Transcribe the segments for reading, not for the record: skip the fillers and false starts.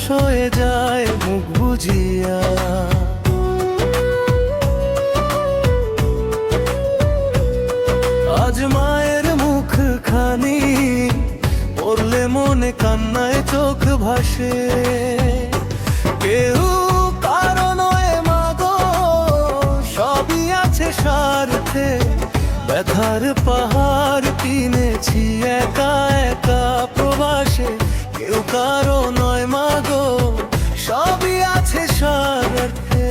হয়ে যায় মুখ বুজিয়া। আজ মায়ের মুখ খানি পড়লে মনে কান্নায় চোখ ভাসে। কেউ কারো নয় মাগো, সবই আছে স্বার্থে। ব্যথার পাহাড় কিনেছি একা একা প্রবাসে। কেউ কারো নয় মাগো, সবই আছে স্বার্থে।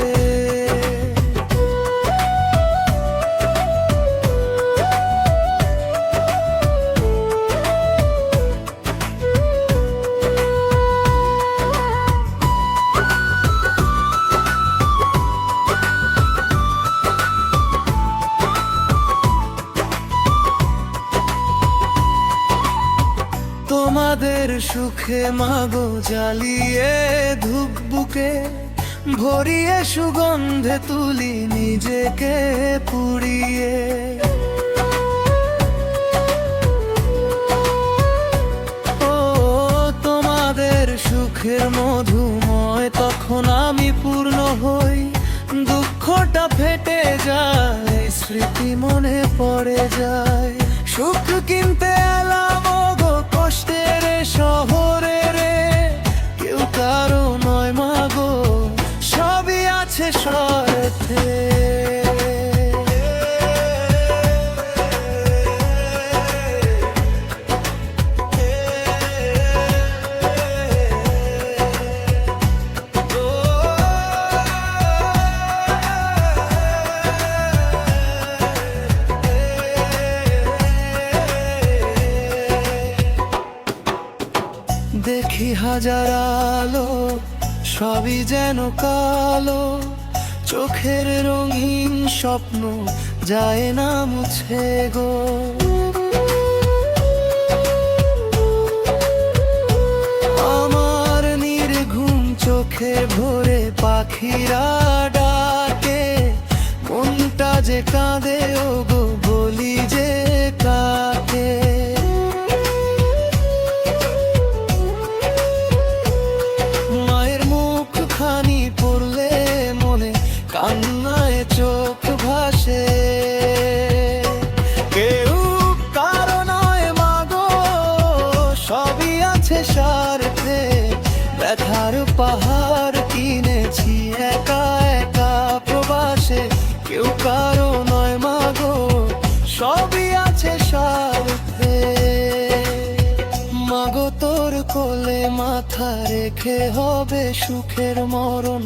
তোমাদের সুখে মাগো জ্বালিয়ে ধূপ বুকে, ভরিয়ে সুগন্ধে তুলি নিজেকে পুড়িয়ে। ও তোমাদের সুখের মধুময় তখন আমি পূর্ণ হই। দুঃখটা ফেটে যায়, স্মৃতি মনে পড়ে যায়। সুখ কিনতে এলাম গো কষ্টের শহরে রে। কেউ কারো নয় মাগো, সবই আছে স্বার্থে। দেখি হাজার আলো, সবই যেন কালো। চোখের রঙিন স্বপ্ন যায় না মুছে গো। আমার নির্ঘুম চোখে ভোরে পাখিরা ডাকে। মনটা যে কাঁদে ও গো, বলি যে কাকে। খানি পড়লে মনে কান্নায় চোখ ভাসে। কেউ কারো নয় মাগো, সবই আছে স্বার্থে। ব্যথার পাহাড় কিনেছি একা একা প্রবাসে। কেউ কারো নয় মাগো, সবই আছে স্বার্থে। মাগো তোর কোলে মাথা রেখে হবে সুখের মরণ।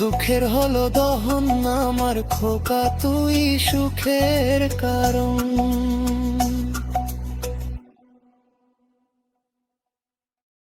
দুঃখের হলো দহন, আমার খোকা তুই সুখের কারণ।